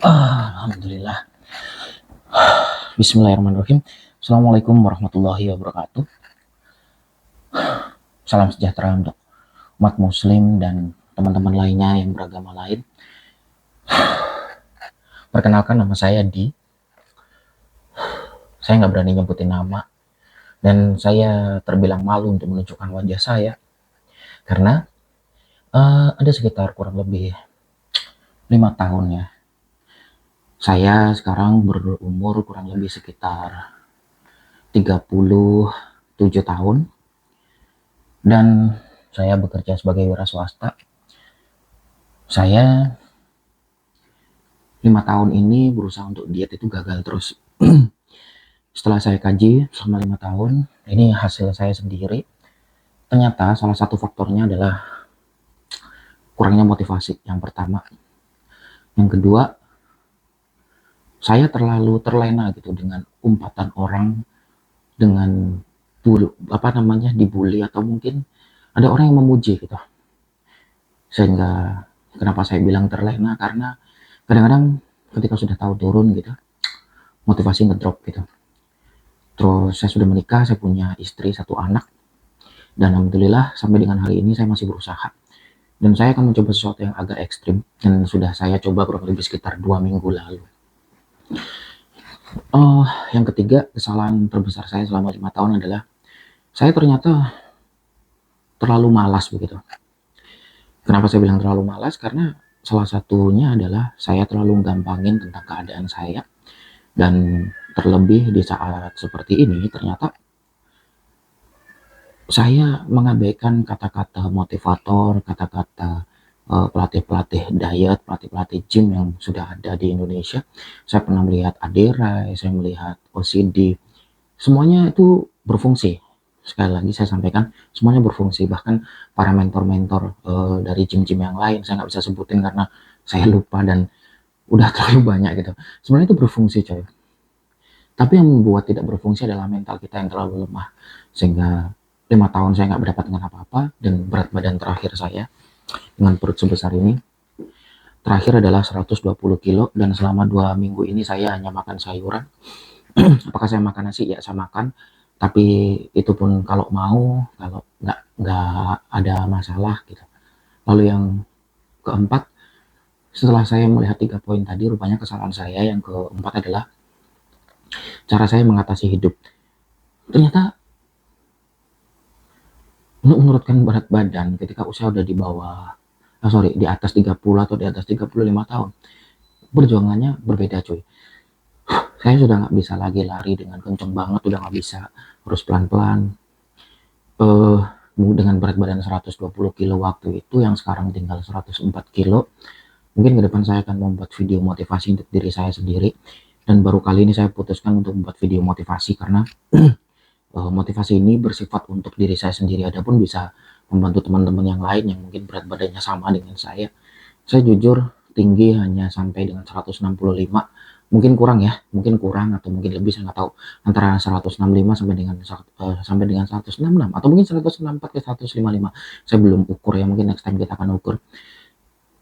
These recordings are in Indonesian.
Alhamdulillah. Bismillahirrahmanirrahim. Assalamualaikum warahmatullahi wabarakatuh. Salam sejahtera untuk umat muslim dan teman-teman lainnya yang beragama lain. Perkenalkan, nama saya Di. Saya nggak berani nyebutin nama, dan saya terbilang malu untuk menunjukkan wajah saya, karena ada sekitar kurang lebih 5 tahun ya. Saya sekarang berumur kurang lebih sekitar 37 tahun, dan saya bekerja sebagai wira swasta. Saya 5 tahun ini berusaha untuk diet itu gagal terus. Setelah saya kaji selama 5 tahun, ini hasil saya sendiri. Ternyata salah satu faktornya adalah kurangnya motivasi, yang pertama. Yang kedua, saya terlalu terlena gitu dengan umpatan orang, dengan dibully, atau mungkin ada orang yang memuji gitu. Sehingga kenapa saya bilang terlena, karena kadang-kadang ketika sudah tahu turun gitu, motivasi ngedrop gitu. Terus saya sudah menikah, saya punya istri, 1 anak, dan alhamdulillah sampai dengan hari ini saya masih berusaha. Dan saya akan mencoba sesuatu yang agak ekstrim, dan sudah saya coba kurang lebih sekitar 2 minggu lalu. Yang ketiga, kesalahan terbesar saya selama 5 tahun adalah saya ternyata terlalu malas begitu. Kenapa saya bilang terlalu malas? Karena salah satunya adalah saya terlalu gampangin tentang keadaan saya, dan terlebih di saat seperti ini ternyata saya mengabaikan kata-kata motivator, kata-kata pelatih-pelatih diet, pelatih-pelatih gym yang sudah ada di Indonesia. Saya pernah melihat Aderai, saya melihat OCD, semuanya itu berfungsi. Sekali lagi saya sampaikan, semuanya berfungsi. Bahkan para mentor-mentor dari gym-gym yang lain, saya nggak bisa sebutin karena saya lupa dan udah terlalu banyak gitu. Sebenarnya itu berfungsi, coy. Tapi yang membuat tidak berfungsi adalah mental kita yang terlalu lemah. Sehingga 5 tahun saya nggak mendapatkan apa-apa, dan berat badan terakhir saya dengan perut sebesar ini terakhir adalah 120 kilo, dan selama 2 minggu ini saya hanya makan sayuran. Apakah saya makan nasi? Ya, saya makan, tapi itu pun kalau mau, kalau nggak ada masalah gitu. Lalu yang keempat, setelah saya melihat 3 poin tadi, rupanya kesalahan saya yang keempat adalah cara saya mengatasi hidup. Ternyata untuk menurunkan berat badan ketika usia udah di atas 30 atau di atas 35 tahun, perjuangannya berbeda, cuy. Saya sudah nggak bisa lagi lari dengan kenceng banget, udah nggak bisa, harus pelan-pelan. Dengan berat badan 120 kilo waktu itu, yang sekarang tinggal 104 kilo, mungkin ke depan saya akan membuat video motivasi untuk diri saya sendiri. Dan baru kali ini saya putuskan untuk membuat video motivasi karena motivasi ini bersifat untuk diri saya sendiri, adapun bisa membantu teman-teman yang lain yang mungkin berat badannya sama dengan saya. Saya jujur tinggi hanya sampai dengan 165, mungkin kurang ya, mungkin kurang atau mungkin lebih, saya nggak tahu, antara 165 sampai dengan 166, atau mungkin 164 ke 155, saya belum ukur ya, mungkin next time kita akan ukur.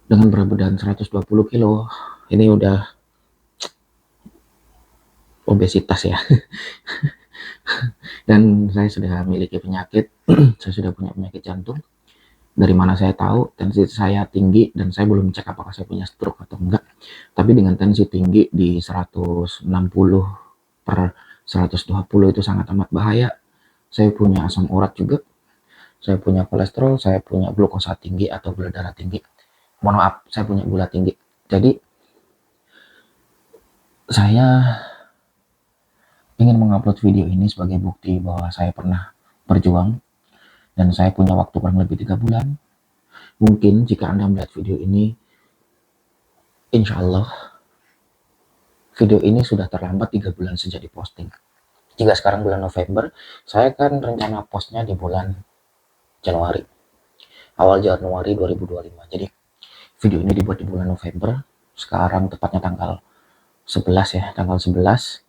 Dengan berat badan 120 kilo ini udah obesitas ya. Dan saya sudah memiliki penyakit, saya sudah punya penyakit jantung. Dari mana saya tahu? Tensi saya tinggi, dan saya belum cek apakah saya punya stroke atau enggak. Tapi dengan tensi tinggi di 160 per 120 itu sangat amat bahaya. Saya punya asam urat juga, saya punya kolesterol, saya punya glukosa tinggi atau gula darah tinggi. Mohon maaf, saya punya gula tinggi. Jadi saya ingin mengupload video ini sebagai bukti bahwa saya pernah berjuang, dan saya punya waktu kurang lebih 3 bulan. Mungkin jika Anda melihat video ini, insya Allah video ini sudah terlambat 3 bulan sejak diposting. Jika sekarang bulan November, saya kan rencana postnya di bulan Januari, awal Januari 2025. Jadi video ini dibuat di bulan November, sekarang tepatnya tanggal 11 ya, tanggal 11.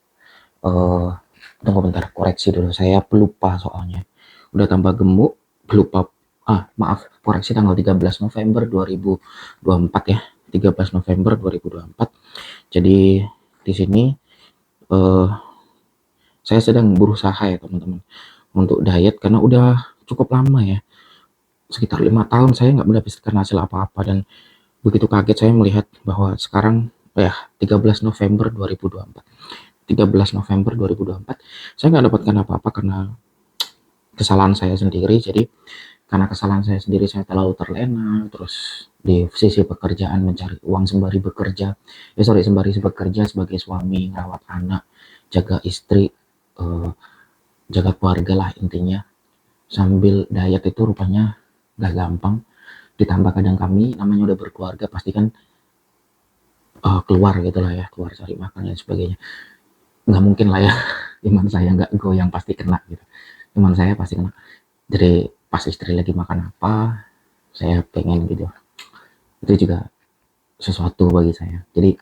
Tunggu bentar, koreksi dulu, saya pelupa soalnya. Udah tambah gemuk, pelupa Maaf, koreksi, tanggal 13 November 2024 ya. 13 November 2024. Jadi di sini uh, saya sedang berusaha ya teman-teman untuk diet karena udah cukup lama ya. Sekitar 5 tahun saya nggak mendapatkan hasil apa-apa, dan begitu kaget saya melihat bahwa sekarang ya 13 November 2024. 13 November 2024 saya nggak dapatkan apa-apa karena kesalahan saya sendiri. Jadi karena kesalahan saya sendiri saya terlalu terlena, terus di sisi pekerjaan mencari uang sembari bekerja, sembari bekerja sebagai suami, merawat anak, jaga istri, eh, jaga keluarga lah intinya. Sambil diet itu rupanya gak gampang. Ditambah kadang kami namanya udah berkeluarga pasti kan keluar gitu lah ya, keluar cari makan dan sebagainya. Nggak mungkin lah ya iman saya nggak goyang, pasti kena gitu. Iman saya pasti kena. Jadi pas istri lagi makan apa, saya pengen gitu. Itu juga sesuatu bagi saya. Jadi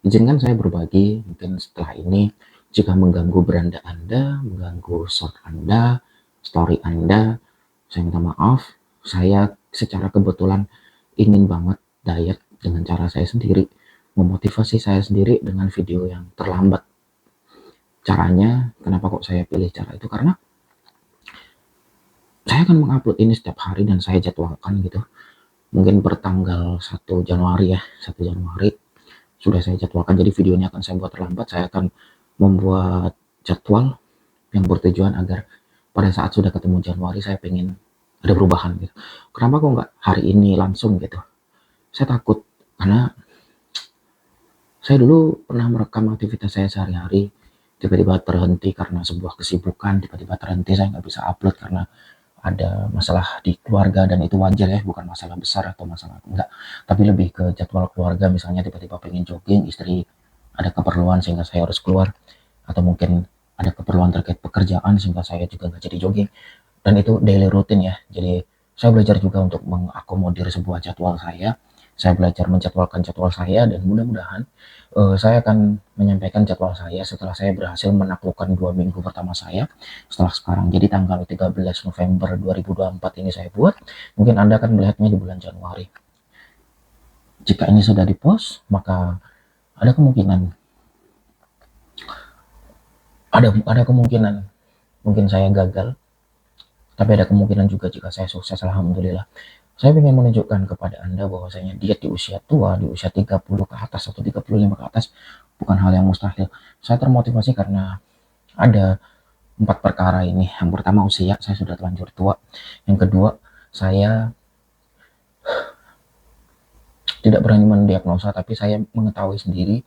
izinkan saya berbagi mungkin setelah ini, jika mengganggu beranda Anda, mengganggu short Anda, story Anda, saya minta maaf. Saya secara kebetulan ingin banget diet dengan cara saya sendiri, memotivasi saya sendiri dengan video yang terlambat. Caranya, kenapa kok saya pilih cara itu? Karena saya akan mengupload ini setiap hari dan saya jadwalkan gitu. Mungkin bertanggal 1 Januari ya, 1 Januari sudah saya jadwalkan. Jadi videonya akan saya buat terlambat. Saya akan membuat jadwal yang bertujuan agar pada saat sudah ketemu Januari saya pengen ada perubahan gitu. Kenapa kok nggak hari ini langsung gitu? Saya takut karena saya dulu pernah merekam aktivitas saya sehari-hari, tiba-tiba terhenti karena sebuah kesibukan, tiba-tiba terhenti, saya nggak bisa upload karena ada masalah di keluarga, dan itu wajar ya, bukan masalah besar atau masalah enggak, tapi lebih ke jadwal keluarga. Misalnya tiba-tiba pengen jogging, istri ada keperluan sehingga saya harus keluar, atau mungkin ada keperluan terkait pekerjaan sehingga saya juga nggak jadi jogging, dan itu daily routine ya. Jadi saya belajar juga untuk mengakomodir sebuah jadwal saya belajar menjadwalkan jadwal saya, dan mudah-mudahan saya akan menyampaikan jadwal saya setelah saya berhasil menaklukkan 2 minggu pertama saya setelah sekarang. Jadi tanggal 13 November 2024 ini saya buat, mungkin Anda akan melihatnya di bulan Januari. Jika ini sudah dipost, maka ada kemungkinan ada kemungkinan mungkin saya gagal, tapi ada kemungkinan juga jika saya sukses, alhamdulillah. Saya ingin menunjukkan kepada Anda bahwasanya diet di usia tua, di usia 30 ke atas atau 35 ke atas bukan hal yang mustahil. Saya termotivasi karena ada 4 perkara ini. Yang pertama, usia, saya sudah terlanjur tua. Yang kedua, saya tidak berani mendiagnosa, tapi saya mengetahui sendiri,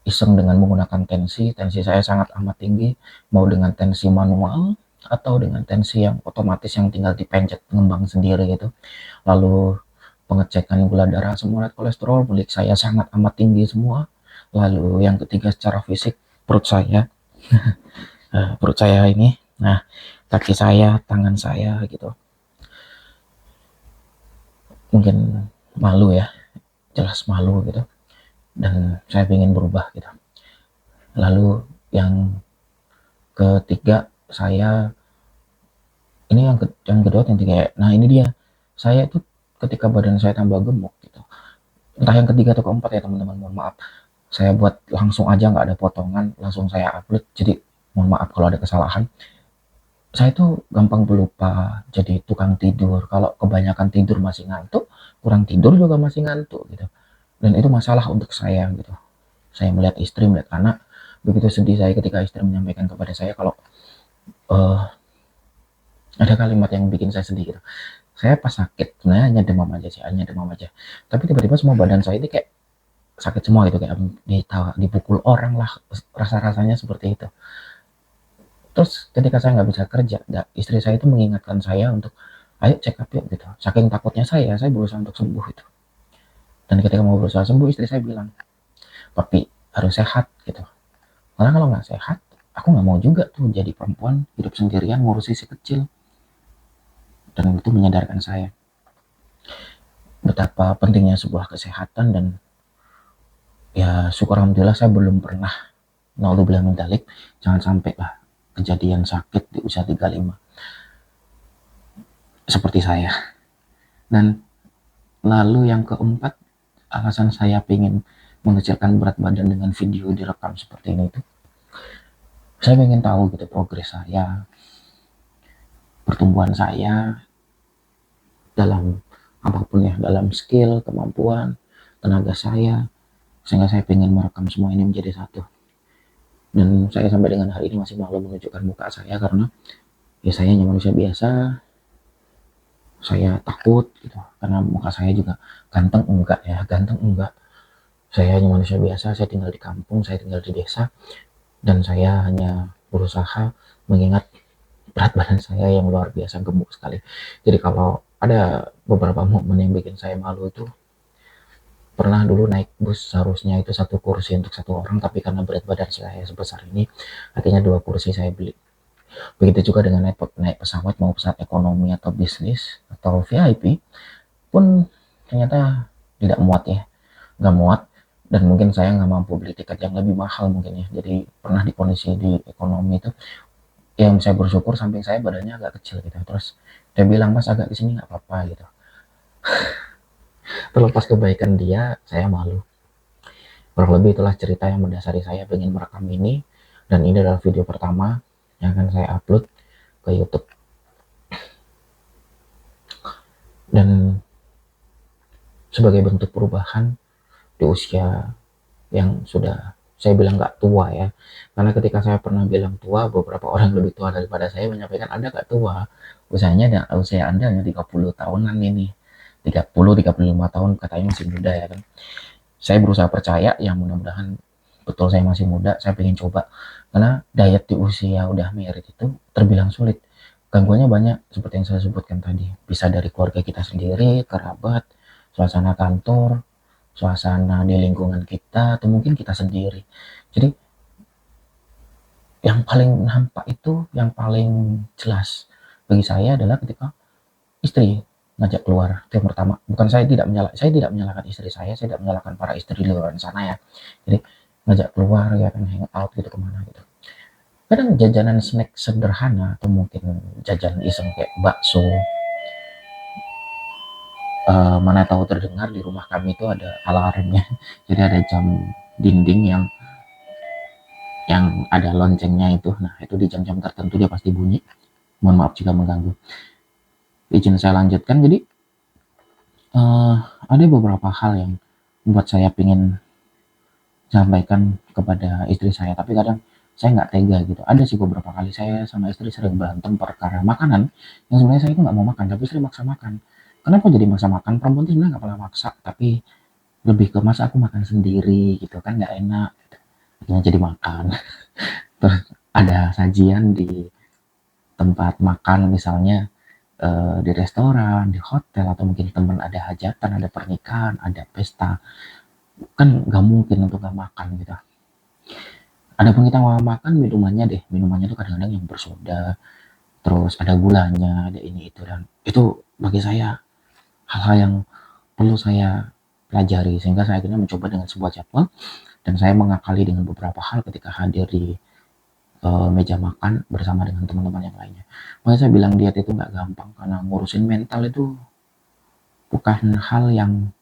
iseng dengan menggunakan tensi saya sangat amat tinggi, mau dengan tensi manual atau dengan tensi yang otomatis yang tinggal dipencet pengembang sendiri gitu. Lalu pengecekan gula darah, asam urat, kolesterol, milik saya sangat amat tinggi semua. Lalu yang ketiga, secara fisik, perut saya ini, nah kaki saya, tangan saya gitu, mungkin malu ya, jelas malu gitu, dan saya ingin berubah gitu. Lalu yang ketiga, saya ini yang kedua yang tiga, nah ini dia, saya itu ketika badan saya tambah gemuk gitu, entah yang ketiga atau keempat ya teman-teman, mohon maaf, saya buat langsung aja, nggak ada potongan, langsung saya upload. Jadi mohon maaf kalau ada kesalahan. Saya tuh gampang pelupa, jadi tukang tidur. Kalau kebanyakan tidur masih ngantuk, kurang tidur juga masih ngantuk gitu. Dan itu masalah untuk saya gitu. Saya melihat istri, melihat anak, begitu sedih saya ketika istri menyampaikan kepada saya kalau uh, ada kalimat yang bikin saya sedih gitu. Saya pas sakit, sebenarnya hanya demam aja sih, hanya demam aja. Tapi tiba-tiba semua badan saya ini kayak sakit semua gitu, kayak dipukul orang lah, rasa-rasanya seperti itu. Terus ketika saya nggak bisa kerja, istri saya itu mengingatkan saya untuk ayo check up yuk gitu. Saking takutnya saya berusaha untuk sembuh itu. Dan ketika mau berusaha sembuh, istri saya bilang, papi harus sehat gitu. Karena kalau nggak sehat, aku nggak mau juga tuh jadi perempuan hidup sendirian ngurusi si kecil. Dan itu menyadarkan saya betapa pentingnya sebuah kesehatan. Dan ya syukur alhamdulillah saya belum pernah, naudzubillah min dzalik, jangan sampai lah kejadian sakit di usia 35. seperti saya. Dan lalu yang keempat, alasan saya pengen mengecilkan berat badan dengan video direkam seperti ini itu, saya pengen tahu gitu progres saya, pertumbuhan saya dalam apapun ya, dalam skill, kemampuan, tenaga saya, sehingga saya pengen merekam semua ini menjadi satu. Dan saya sampai dengan hari ini masih malu menunjukkan muka saya karena ya saya hanya manusia biasa, saya takut gitu karena muka saya juga ganteng enggak ya, ganteng enggak, saya hanya manusia biasa, saya tinggal di kampung, saya tinggal di desa, dan saya hanya berusaha mengingat berat badan saya yang luar biasa gemuk sekali. Jadi kalau ada beberapa momen yang bikin saya malu itu, pernah dulu naik bus seharusnya itu satu kursi untuk satu orang, tapi karena berat badan saya sebesar ini, akhirnya dua kursi saya beli. Begitu juga dengan naik pesawat, mau pesawat ekonomi atau bisnis atau VIP pun ternyata tidak muat ya, nggak muat. Dan mungkin saya nggak mampu beli tiket yang lebih mahal mungkin ya. Jadi pernah di kondisi di ekonomi itu, yang saya bersyukur samping saya badannya agak kecil gitu. Terus dia bilang, mas agak kesini nggak apa-apa gitu. Terlepas kebaikan dia, saya malu. Kurang lebih itulah cerita yang mendasari saya ingin merekam ini. Dan ini adalah video pertama yang akan saya upload ke YouTube. Dan sebagai bentuk perubahan di usia yang sudah saya bilang nggak tua ya, karena ketika saya pernah bilang tua, beberapa orang lebih tua daripada saya menyampaikan anda nggak tua, usia anda hanya 30 tahunan ini, 30-35 tahun katanya masih muda ya kan. Saya berusaha percaya ya, mudah-mudahan betul saya masih muda. Saya pengen coba karena diet di usia udah merit itu terbilang sulit, gangguannya banyak seperti yang saya sebutkan tadi, bisa dari keluarga kita sendiri, kerabat, suasana kantor, suasana di lingkungan kita, atau mungkin kita sendiri. Jadi yang paling nampak itu, yang paling jelas bagi saya adalah ketika istri ngajak keluar. Itu yang pertama. Bukan saya tidak menyalahkan istri saya tidak menyalahkan para istri di luar sana ya. Jadi ngajak keluar ya kan, hangout gitu kemana gitu. Kadang jajanan snack sederhana atau mungkin jajan iseng kayak bakso. Mana tahu terdengar di rumah kami itu ada alarmnya. Jadi ada jam dinding yang ada loncengnya itu. Nah, itu di jam-jam tertentu dia pasti bunyi. Mohon maaf jika mengganggu. Izin saya lanjutkan. Jadi ada beberapa hal yang membuat saya ingin sampaikan kepada istri saya, tapi kadang saya nggak tega gitu. Ada sih beberapa kali saya sama istri sering berantem perkara makanan yang sebenarnya saya itu nggak mau makan, tapi istri maksa makan. Kenapa jadi maksa makan? Perempuan itu sebenarnya nggak pernah maksa, tapi lebih ke masa aku makan sendiri gitu kan, nggak enak. Akhirnya jadi makan. Terus ada sajian di tempat makan misalnya, di restoran, di hotel, atau mungkin teman ada hajatan, ada pernikahan, ada pesta, kan nggak mungkin untuk nggak makan gitu. Adapun kita mau makan minumannya deh, minumannya tuh kadang-kadang yang bersoda, terus ada gulanya, ada ini itu, dan itu bagi saya hal-hal yang perlu saya pelajari, sehingga saya akhirnya mencoba dengan sebuah jadwal, dan saya mengakali dengan beberapa hal ketika hadir di meja makan bersama dengan teman-teman yang lainnya. Makanya saya bilang diet itu nggak gampang, karena ngurusin mental itu bukan hal yang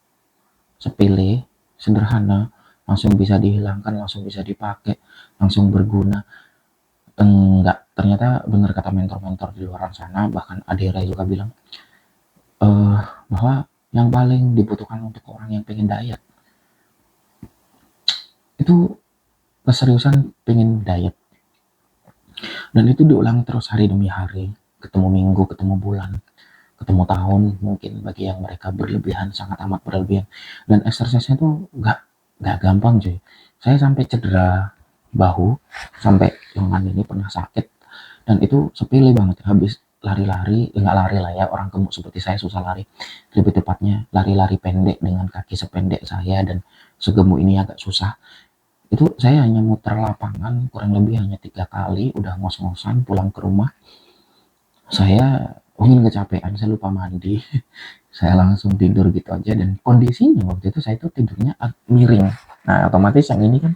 sepele, sederhana, langsung bisa dihilangkan, langsung bisa dipakai, langsung berguna. Enggak, ternyata benar kata mentor-mentor di luar sana, bahkan Adera juga bilang bahwa yang paling dibutuhkan untuk orang yang pengen diet itu keseriusan pengen diet, dan itu diulang terus hari demi hari, ketemu minggu, ketemu bulan, ketemu tahun, mungkin bagi yang mereka berlebihan, sangat amat berlebihan. Dan exercise-nya tuh nggak gampang cuy. Saya sampai cedera bahu, sampai lengan ini pernah sakit, dan itu sepele banget. Habis lari-lari, nggak lari lah ya, orang gemuk seperti saya susah lari, lebih tepatnya lari-lari pendek dengan kaki sependek saya dan segemuk ini agak susah. Itu saya hanya muter lapangan kurang lebih hanya 3 kali, udah ngos-ngosan pulang ke rumah. Saya mungkin kecapean, saya lupa mandi. Saya langsung tidur gitu aja, dan kondisinya waktu itu saya tuh tidurnya miring. Nah, otomatis yang ini kan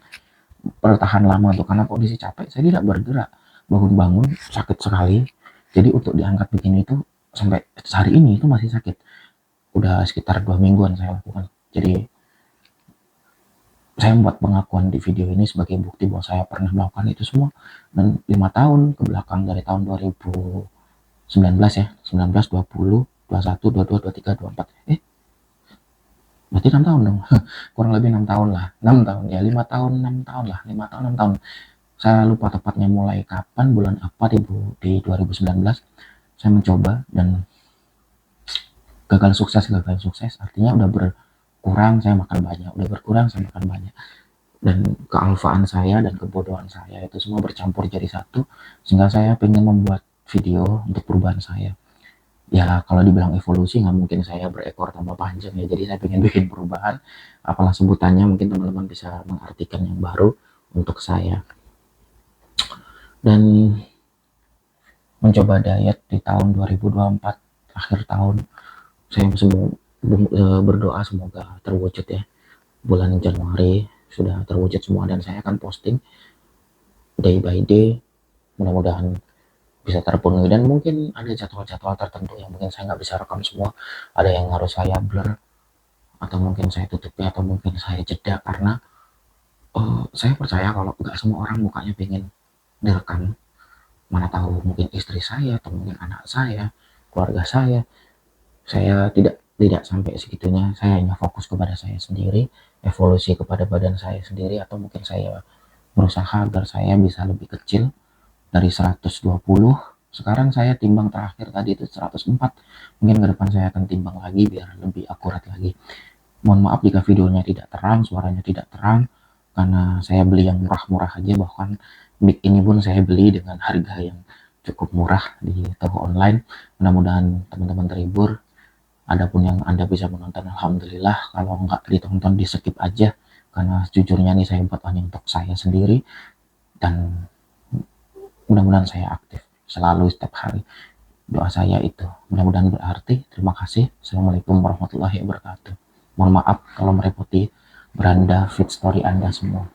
bertahan lama tuh, karena kondisi capek saya tidak bergerak, bangun-bangun sakit sekali. Jadi untuk diangkat begini itu sampai hari ini itu masih sakit. Udah sekitar 2 mingguan saya lakukan. Jadi saya membuat pengakuan di video ini sebagai bukti bahwa saya pernah melakukan itu semua. Dan 5 tahun ke belakang, dari tahun 2019 ya, 19, 20, 21, 22, 23, 24, berarti 6 tahun dong. Kurang lebih 6 tahun lah, 6 tahun ya, 5 tahun 6 tahun lah, 5 tahun 6 tahun. Saya lupa tepatnya mulai kapan, bulan apa di 2019 saya mencoba, dan gagal sukses artinya udah berkurang saya makan banyak, udah berkurang saya makan banyak, dan kealfaan saya dan kebodohan saya itu semua bercampur jadi satu, sehingga saya pengen membuat video untuk perubahan saya. Ya kalau dibilang evolusi nggak mungkin saya berekor tambah panjang ya, jadi saya pengen bikin perubahan, apalah sebutannya, mungkin teman-teman bisa mengartikan yang baru untuk saya. Dan mencoba diet di tahun 2024 akhir tahun, saya berdoa semoga terwujud ya. Bulan Januari sudah terwujud semua, dan saya akan posting day by day, mudah-mudahan bisa terpenuhi. Dan mungkin ada jadwal-jadwal tertentu yang mungkin saya nggak bisa rekam semua, ada yang harus saya blur, atau mungkin saya tutupi, atau mungkin saya jeda, karena saya percaya kalau nggak semua orang mukanya pengen direkam. Mana tahu mungkin istri saya, atau mungkin anak saya, keluarga saya tidak sampai segitunya. Saya hanya fokus kepada saya sendiri, evolusi kepada badan saya sendiri, atau mungkin saya berusaha agar saya bisa lebih kecil dari 120. Sekarang saya timbang terakhir tadi itu 104. Mungkin ke depan saya akan timbang lagi biar lebih akurat lagi. Mohon maaf jika videonya tidak terang, suaranya tidak terang, karena saya beli yang murah-murah aja. Bahkan mic ini pun saya beli dengan harga yang cukup murah di toko online. Mudah-mudahan teman-teman terhibur. Adapun yang Anda bisa menonton, alhamdulillah. Kalau nggak ditonton, di skip aja, karena jujurnya nih saya buat hanya untuk saya sendiri, dan mudah-mudahan saya aktif selalu setiap hari. Doa saya itu mudah-mudahan berarti. Terima kasih. Assalamualaikum warahmatullahi wabarakatuh. Mohon maaf kalau merepoti beranda feed story Anda semua.